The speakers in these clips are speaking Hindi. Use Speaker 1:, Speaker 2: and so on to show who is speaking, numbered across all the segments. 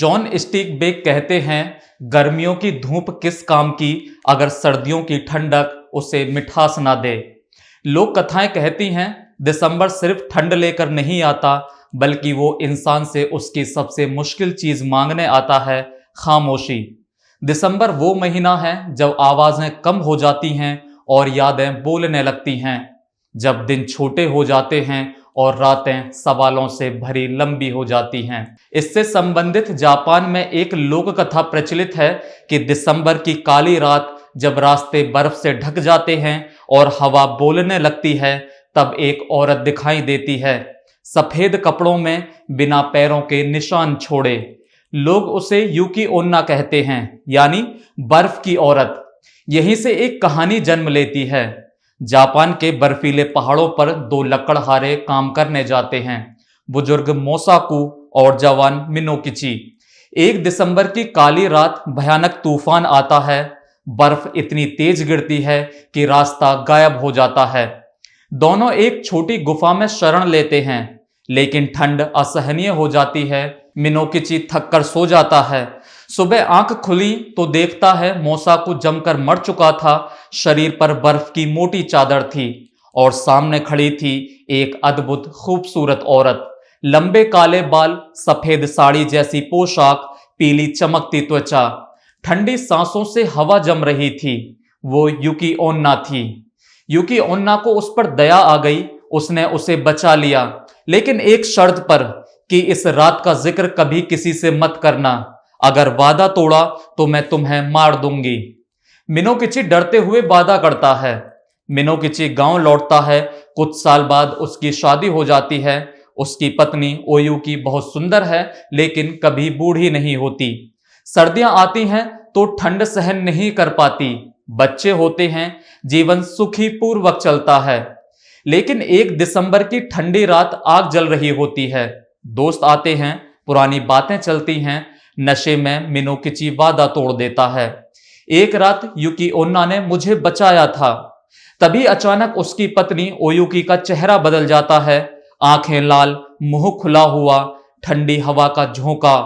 Speaker 1: जॉन स्टीकबेक कहते हैं, गर्मियों की धूप किस काम की अगर सर्दियों की ठंडक उसे मिठास ना दे। लोक कथाएं कहती हैं, दिसंबर सिर्फ ठंड लेकर नहीं आता, बल्कि वो इंसान से उसकी सबसे मुश्किल चीज मांगने आता है, खामोशी। दिसंबर वो महीना है जब आवाजें कम हो जाती हैं और यादें बोलने लगती हैं, जब दिन छोटे हो जाते हैं और रातें सवालों से भरी लंबी हो जाती हैं। इससे संबंधित जापान में एक लोक कथा प्रचलित है कि दिसंबर की काली रात जब रास्ते बर्फ से ढक जाते हैं और हवा बोलने लगती है, तब एक औरत दिखाई देती है, सफेद कपड़ों में, बिना पैरों के निशान छोड़े। लोग उसे यूकी ओन्ना कहते हैं, यानी बर्फ की औरत। यहीं से एक कहानी जन्म लेती है। जापान के बर्फीले पहाड़ों पर दो लकड़हारे काम करने जाते हैं, बुजुर्ग मोसाकू और जवान मिनोकिची। एक दिसंबर की काली रात भयानक तूफान आता है। बर्फ इतनी तेज गिरती है कि रास्ता गायब हो जाता है। दोनों एक छोटी गुफा में शरण लेते हैं, लेकिन ठंड असहनीय हो जाती है। मिनोकिची थककर सो जाता है। सुबह आंख खुली तो देखता है मोसाकू जमकर मर चुका था। शरीर पर बर्फ की मोटी चादर थी और सामने खड़ी थी एक अद्भुत खूबसूरत औरत। लंबे काले बाल, सफेद साड़ी जैसी पोशाक, पीली चमकती त्वचा। ठंडी सांसों से हवा जम रही थी। वो यूकी ओन्ना थी। यूकी ओन्ना को उस पर दया आ गई। उसने उसे बचा लिया, लेकिन एक शर्त पर कि इस रात का जिक्र कभी किसी से मत करना। अगर वादा तोड़ा तो मैं तुम्हें मार दूंगी। मिनोकिची डरते हुए वादा करता है। मिनोकिची गांव लौटता है। कुछ साल बाद उसकी शादी हो जाती है। उसकी पत्नी ओयुकी बहुत सुंदर है, लेकिन कभी बूढ़ी नहीं होती। सर्दियां आती हैं तो ठंड सहन नहीं कर पाती। बच्चे होते हैं। जीवन सुखी पूर्वक चलता है। लेकिन एक दिसंबर की ठंडी रात आग जल रही होती है। दोस्त आते हैं, पुरानी बातें चलती हैं। नशे में मिनोकिची वादा तोड़ देता है। एक रात यूकी ओन्ना ने मुझे बचाया था। तभी अचानक उसकी पत्नी ओयुकी का चेहरा बदल जाता है। आंखें लाल, मुंह खुला हुआ, ठंडी हवा का झोंका।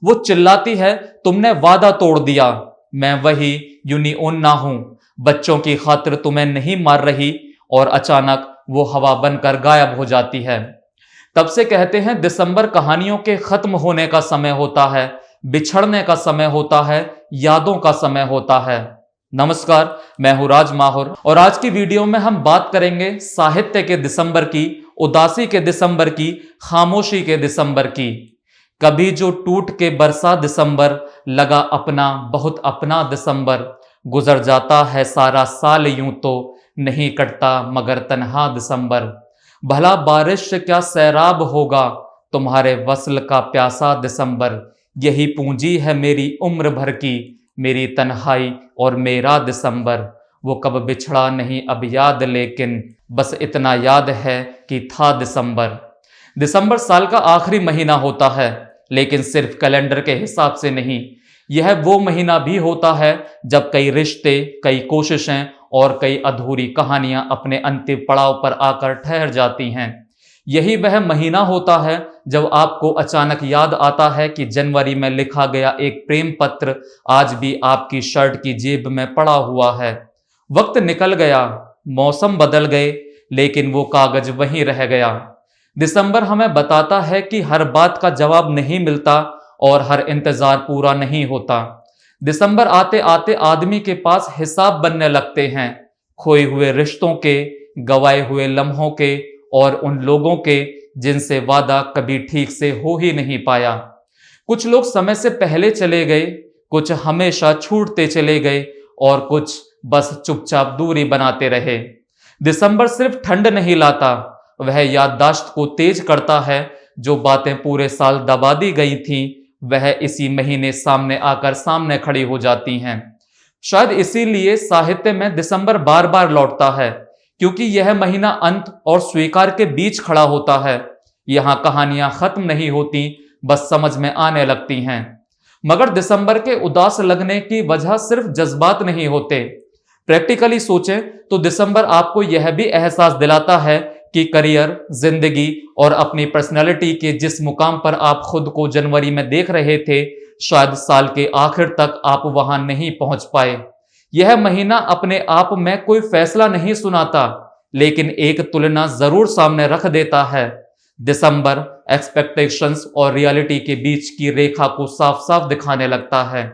Speaker 1: वो चिल्लाती है, तुमने वादा तोड़ दिया। मैं वही यूनी ओन्ना हूं, बच्चों की खातिर तुम्हें नहीं मार रही। और अचानक वो हवा बनकर गायब हो जाती है। तब से कहते हैं, दिसंबर कहानियों के खत्म होने का समय होता है, बिछड़ने का समय होता है, यादों का समय होता है। नमस्कार, मैं हूं राज माहुर और आज की वीडियो में हम बात करेंगे साहित्य के दिसंबर की, उदासी के दिसंबर की, खामोशी के दिसंबर की। कभी जो टूट के बरसा दिसंबर, लगा अपना बहुत अपना दिसंबर। गुजर जाता है सारा साल यूं तो, नहीं कटता मगर तन्हा दिसंबर। भला बारिश से क्या सैराब होगा, तुम्हारे वस्ल का प्यासा दिसंबर। यही पूंजी है मेरी उम्र भर की, मेरी तन्हाई और मेरा दिसंबर। वो कब बिछड़ा नहीं अब याद, लेकिन बस इतना याद है कि था दिसंबर। दिसंबर साल का आखिरी महीना होता है, लेकिन सिर्फ कैलेंडर के हिसाब से नहीं। यह वो महीना भी होता है जब कई रिश्ते, कई कोशिशें और कई अधूरी कहानियां अपने अंतिम पड़ाव पर आकर ठहर जाती हैं। यही वह महीना होता है जब आपको अचानक याद आता है कि जनवरी में लिखा गया एक प्रेम पत्र आज भी आपकी शर्ट की जेब में पड़ा हुआ है। वक्त निकल गया, मौसम बदल गए, लेकिन वो कागज वहीं रह गया। दिसंबर हमें बताता है कि हर बात का जवाब नहीं मिलता और हर इंतजार पूरा नहीं होता। दिसंबर आते आते आदमी के पास हिसाब बनने लगते हैं, खोए हुए रिश्तों के, गवाए हुए लम्हों के और उन लोगों के जिनसे वादा कभी ठीक से हो ही नहीं पाया। कुछ लोग समय से पहले चले गए, कुछ हमेशा छूटते चले गए और कुछ बस चुपचाप दूरी बनाते रहे। दिसंबर सिर्फ ठंड नहीं लाता, वह याददाश्त को तेज करता है। जो बातें पूरे साल दबा दी गई थीं, वह इसी महीने सामने आकर सामने खड़ी हो जाती हैं। शायद इसीलिए साहित्य में दिसंबर बार बार लौटता है, क्योंकि यह महीना अंत और स्वीकार के बीच खड़ा होता है। यहाँ कहानियां खत्म नहीं होती, बस समझ में आने लगती हैं। मगर दिसंबर के उदास लगने की वजह सिर्फ जज्बात नहीं होते। प्रैक्टिकली सोचें तो दिसंबर आपको यह भी एहसास दिलाता है कि करियर, जिंदगी और अपनी पर्सनैलिटी के जिस मुकाम पर आप खुद को जनवरी में देख रहे थे, शायद साल के आखिर तक आप वहां नहीं पहुंच पाए। यह महीना अपने आप में कोई फैसला नहीं सुनाता, लेकिन एक तुलना जरूर सामने रख देता है। दिसंबर एक्सपेक्टेशंस और रियलिटी के बीच की रेखा को साफ साफ दिखाने लगता है।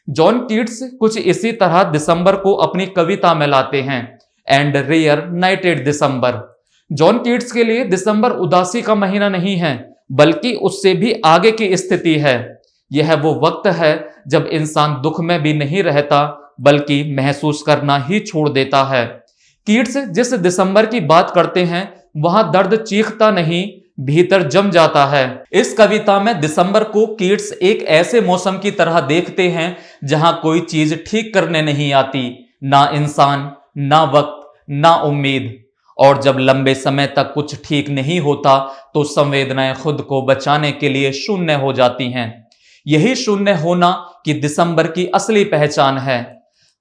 Speaker 1: जॉन कीट्स कुछ इसी तरह दिसंबर को अपनी कविता में लाते हैं, and rare nighted December. John Keats के लिए दिसंबर उदासी का महीना नहीं है, बल्कि उससे भी आगे की स्थिति है। यह वो वक्त है जब इंसान दुख में भी नहीं रहता, बल्कि महसूस करना ही छोड़ देता है। कीट्स जिस दिसंबर की बात करते हैं, वहां दर्द चीखता नहीं, भीतर जम जाता है। इस कविता में दिसंबर को कीट्स एक ऐसे मौसम की तरह देखते हैं जहां कोई चीज ठीक करने नहीं आती, ना इंसान, ना वक्त, ना उम्मीद। और जब लंबे समय तक कुछ ठीक नहीं होता तो संवेदनाएं खुद को बचाने के लिए शून्य हो जाती हैं। यही शून्य होना कि दिसंबर की असली पहचान है।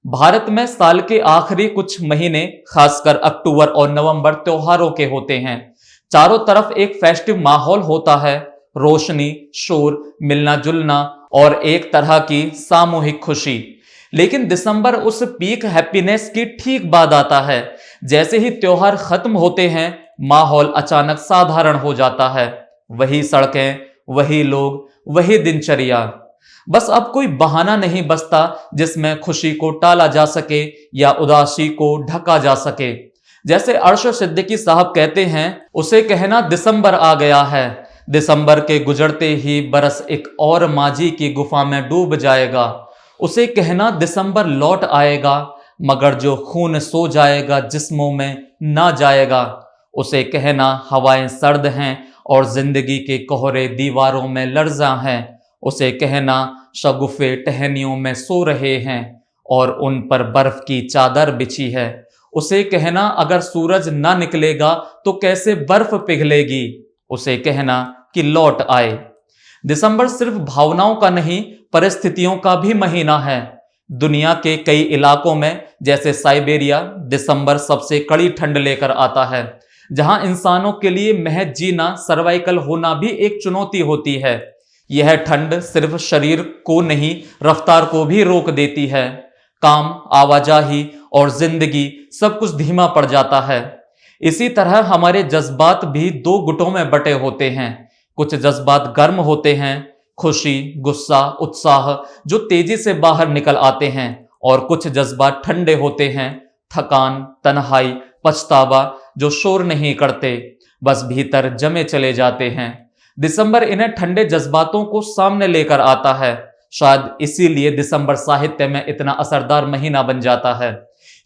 Speaker 1: भारत में साल के आखिरी कुछ महीने, खासकर अक्टूबर और नवंबर, त्योहारों के होते हैं। चारों तरफ एक फेस्टिव माहौल होता है, रोशनी, शोर, मिलना जुलना और एक तरह की सामूहिक खुशी। लेकिन दिसंबर उस पीक हैप्पीनेस की ठीक बाद आता है। जैसे ही त्योहार खत्म होते हैं, माहौल अचानक साधारण हो जाता है। वही सड़कें, वही लोग, वही दिनचर्या। बस अब कोई बहाना नहीं बचता जिसमें खुशी को टाला जा सके या उदासी को ढका जा सके। जैसे अर्श सिद्दीकी साहब कहते हैं, उसे कहना दिसंबर आ गया है, दिसंबर के गुजरते ही बरस एक और माजी की गुफा में डूब जाएगा। उसे कहना दिसंबर लौट आएगा, मगर जो खून सो जाएगा जिस्मों में ना जाएगा। उसे कहना हवाएं सर्द हैं और जिंदगी के कोहरे दीवारों में लर्जा हैं। उसे कहना शगुफे टहनियों में सो रहे हैं और उन पर बर्फ की चादर बिछी है। उसे कहना अगर सूरज ना निकलेगा तो कैसे बर्फ पिघलेगी। उसे कहना कि लौट आए। दिसंबर सिर्फ भावनाओं का नहीं, परिस्थितियों का भी महीना है। दुनिया के कई इलाकों में, जैसे साइबेरिया, दिसंबर सबसे कड़ी ठंड लेकर आता है, जहां इंसानों के लिए महज जीना, सर्वाइकल होना भी एक चुनौती होती है। यह ठंड सिर्फ शरीर को नहीं, रफ्तार को भी रोक देती है। काम, आवाजाही और जिंदगी सब कुछ धीमा पड़ जाता है। इसी तरह हमारे जज्बात भी दो गुटों में बटे होते हैं। कुछ जज्बात गर्म होते हैं, खुशी, गुस्सा, उत्साह, जो तेजी से बाहर निकल आते हैं, और कुछ जज्बात ठंडे होते हैं, थकान, तन्हाई, पछतावा, जो शोर नहीं करते, बस भीतर जमे चले जाते हैं। दिसंबर इन्हें ठंडे जज्बातों को सामने लेकर आता है। शायद इसीलिए दिसंबर साहित्य में इतना असरदार महीना बन जाता है,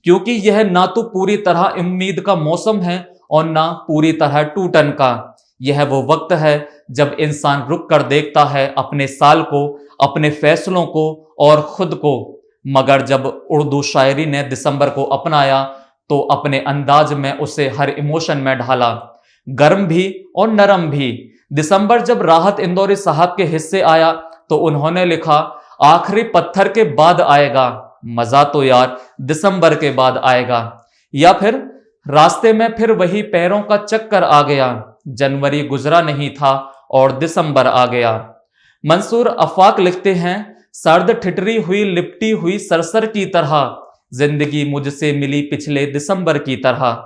Speaker 1: क्योंकि यह ना तो पूरी तरह उम्मीद का मौसम है और ना पूरी तरह टूटन का। यह वो वक्त है जब इंसान रुक कर देखता है अपने साल को, अपने फैसलों को और खुद को। मगर जब उर्दू शायरी ने दिसंबर को अपनाया तो अपने अंदाज में उसे हर इमोशन में ढाला, गर्म भी और नरम भी। दिसंबर जब राहत इंदौरी साहब के हिस्से आया तो उन्होंने लिखा, आखिरी पत्थर के बाद आएगा, मजा तो यार दिसंबर के बाद आएगा। या फिर रास्ते में फिर वही पैरों का चक्कर आ गया, जनवरी गुजरा नहीं था और दिसंबर आ गया। मंसूर अफाक लिखते हैं, सर्द ठिठरी हुई लिपटी हुई सरसर की तरह जिंदगी मुझसे मिली पिछले दिसंबर की तरह।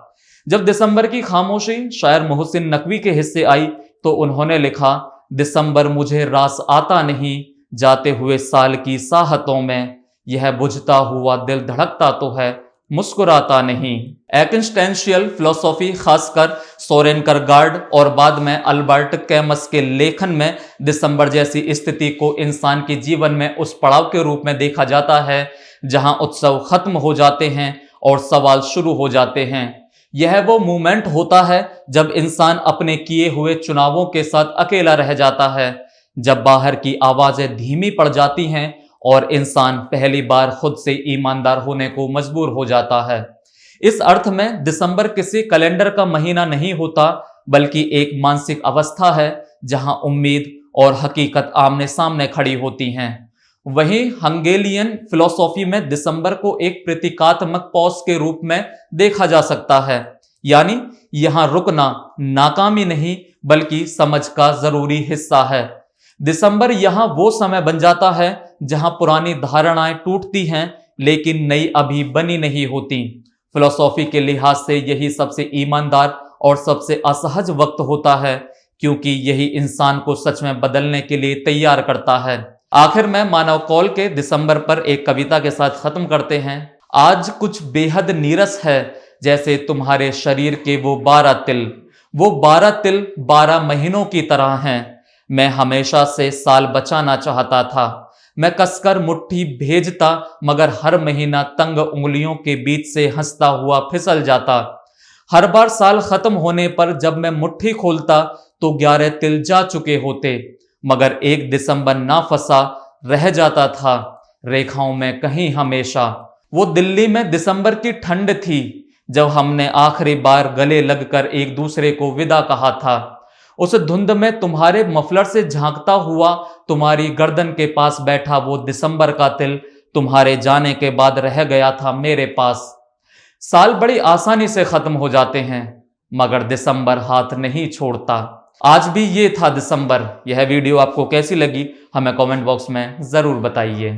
Speaker 1: जब दिसंबर की खामोशी शायर मोहसिन नकवी के हिस्से आई तो उन्होंने लिखा, दिसंबर मुझे रास आता नहीं, जाते हुए साल की साहतों में यह बुझता हुआ दिल धड़कता तो है, मुस्कुराता नहीं। एक्जिस्टेंशियल फिलोसॉफी, खासकर सोरेन किरकेगार्ड और बाद में अल्बर्ट कैमस के लेखन में दिसंबर जैसी स्थिति को इंसान के जीवन में उस पड़ाव के रूप में देखा जाता है जहां उत्सव खत्म हो जाते हैं और सवाल शुरू हो जाते हैं। यह वो मूवमेंट होता है जब इंसान अपने किए हुए चुनावों के साथ अकेला रह जाता है, जब बाहर की आवाजें धीमी पड़ जाती हैं और इंसान पहली बार खुद से ईमानदार होने को मजबूर हो जाता है। इस अर्थ में दिसंबर किसी कैलेंडर का महीना नहीं होता, बल्कि एक मानसिक अवस्था है जहां उम्मीद और हकीकत आमने सामने खड़ी होती हैं। वहीं हंगेलियन फिलॉसफी में दिसंबर को एक प्रतीकात्मक पॉज के रूप में देखा जा सकता है, यानी यहां रुकना नाकामी नहीं बल्कि समझ का जरूरी हिस्सा है। दिसंबर यहां वो समय बन जाता है जहां पुरानी धारणाएं टूटती हैं लेकिन नई अभी बनी नहीं होती। फिलॉसफी के लिहाज से यही सबसे ईमानदार और सबसे असहज वक्त होता है, क्योंकि यही इंसान को सच में बदलने के लिए तैयार करता है। आखिर में मानव कौल के दिसंबर पर एक कविता के साथ खत्म करते हैं। आज कुछ बेहद नीरस है, जैसे तुम्हारे शरीर के वो 12 तिल, वो 12 तिल 12 महीनों की तरह हैं। मैं हमेशा से साल बचाना चाहता था, मैं कसकर मुट्ठी भेजता, मगर हर महीना तंग उंगलियों के बीच से हंसता हुआ फिसल जाता। हर बार साल खत्म होने पर जब मैं मुट्ठी खोलता तो 11 तिल जा चुके होते, मगर एक दिसंबर ना फंसा रह जाता था रेखाओं में कहीं हमेशा। वो दिल्ली में दिसंबर की ठंड थी जब हमने आखिरी बार गले लगकर एक दूसरे को विदा कहा था। उस धुंध में तुम्हारे मफलर से झांकता हुआ तुम्हारी गर्दन के पास बैठा वो दिसंबर का तिल तुम्हारे जाने के बाद रह गया था मेरे पास। साल बड़ी आसानी से खत्म हो जाते हैं, मगर दिसंबर हाथ नहीं छोड़ता। आज भी ये था दिसंबर। यह वीडियो आपको कैसी लगी हमें कमेंट बॉक्स में जरूर बताइए।